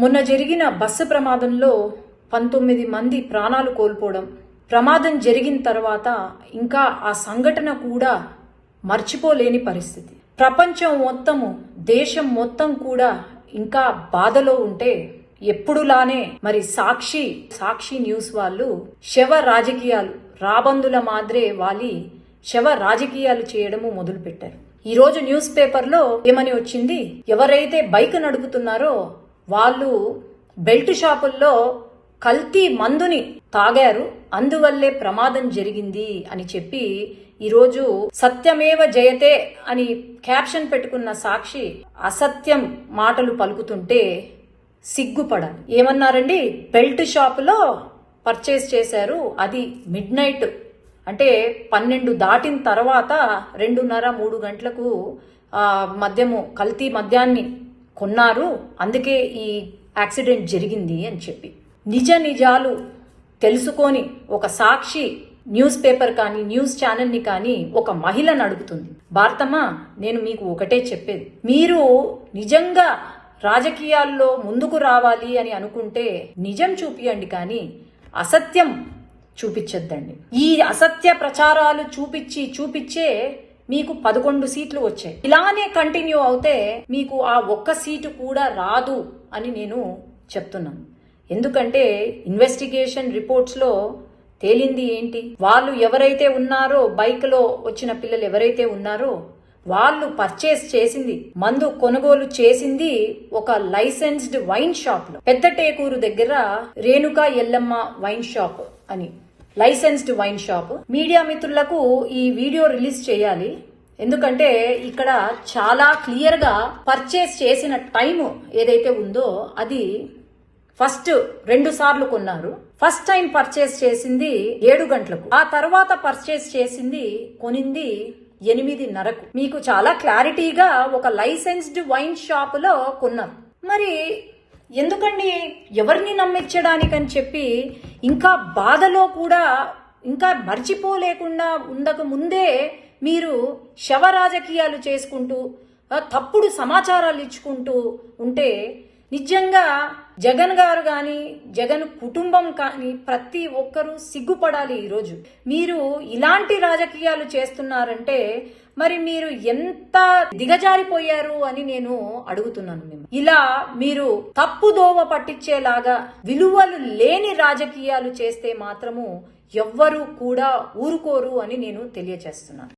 మొన్న జరిగిన బస్సు ప్రమాదంలో 19 మంది ప్రాణాలు కోల్పోవడం, ప్రమాదం జరిగిన తర్వాత ఇంకా ఆ సంఘటన కూడా మర్చిపోలేని పరిస్థితి. ప్రపంచం మొత్తము, దేశం మొత్తం కూడా ఇంకా బాధలో ఉంటే ఎప్పుడులానే మరి సాక్షి న్యూస్ వాళ్ళు శవ రాజకీయాలు రాబందుల మాదిరే వాలి శవ రాజకీయాలు చేయడము మొదలు పెట్టారు. ఈ రోజు న్యూస్ పేపర్లో ఏమని వచ్చింది, ఎవరైతే బైక్ నడుపుతున్నారో వాళ్ళు బెల్ట్ షాపుల్లో కల్తీ మందుని తాగారు, అందువల్లే ప్రమాదం జరిగింది అని చెప్పి ఈరోజు సత్యమేవ జయతే అని క్యాప్షన్ పెట్టుకున్న సాక్షి అసత్యం మాటలు పలుకుతుంటే సిగ్గుపడాలి. ఏమన్నారండి, బెల్ట్ షాపులో పర్చేస్ చేశారు, అది మిడ్ నైట్ అంటే 12 దాటిన తర్వాత 2:30-3 గంటలకు మద్యము కల్తీ మద్యాన్ని కొన్నారు, అందుకే ఈ యాక్సిడెంట్ జరిగింది అని చెప్పి నిజాలు తెలుసుకొని ఒక సాక్షి న్యూస్ పేపర్ కానీ న్యూస్ ఛానల్ని కానీ ఒక మహిళ నడుపుతుంది. భారతమ్మా, నేను మీకు ఒకటే చెప్పేది, మీరు నిజంగా రాజకీయాల్లో ముందుకు రావాలి అని అనుకుంటే నిజం చూపియండి, కానీ అసత్యం చూపించొద్దండి. ఈ అసత్య ప్రచారాలు చూపించే మీకు 11 సీట్లు వచ్చాయి. ఇలానే కంటిన్యూ అవుతే మీకు ఆ ఒక్క సీటు కూడా రాదు అని నేను చెప్తున్నాను. ఎందుకంటే ఇన్వెస్టిగేషన్ రిపోర్ట్స్ లో తేలింది ఏంటి, వాళ్ళు ఎవరైతే ఉన్నారో బైక్ లో వచ్చిన పిల్లలు ఎవరైతే ఉన్నారో వాళ్ళు పర్చేస్ చేసింది, మందు కొనుగోలు చేసింది ఒక లైసెన్స్డ్ వైన్ షాప్ లో, పెద్ద టేకూరు దగ్గర రేణుకా ఎల్లమ్మ వైన్ షాప్ అని లైసెన్స్డ్ వైన్ షాప్. మీడియా మిత్రులకు ఈ వీడియో రిలీజ్ చేయాలి, ఎందుకంటే ఇక్కడ చాలా క్లియర్ గా పర్చేస్ చేసిన టైం ఏదైతే ఉందో అది ఫస్ట్ 2 సార్లు కొన్నారు. ఫస్ట్ టైం పర్చేస్ చేసింది 7 గంటలకు, ఆ తర్వాత పర్చేస్ చేసింది కొనింది 8:30కు. మీకు చాలా క్లారిటీగా ఒక లైసెన్స్డ్ వైన్ షాప్ లో కొన్నారు. మరి ఎందుకండి ఎవరిని నమ్మించడానికని చెప్పి ఇంకా బాధలో కూడా ఇంకా మర్చిపోలేకుండా ఉండక ముందే మీరు శవ రాజకీయాలు చేసుకుంటూ తప్పుడు సమాచారాలు ఇచ్చుకుంటూ ఉంటే నిజంగా జగన్ గారు కానీ జగన్ కుటుంబం కానీ ప్రతి ఒక్కరూ సిగ్గుపడాలి. ఈరోజు మీరు ఇలాంటి రాజకీయాలు చేస్తున్నారంటే మరి మీరు ఎంత దిగజారిపోయారు అని నేను అడుగుతున్నాను మిమ్మల్ని. ఇలా మీరు తప్పుదోవ పట్టించేలాగా విలువలు లేని రాజకీయాలు చేస్తే మాత్రము ఎవ్వరూ కూడా ఊరుకోరు అని నేను తెలియజేస్తున్నాను.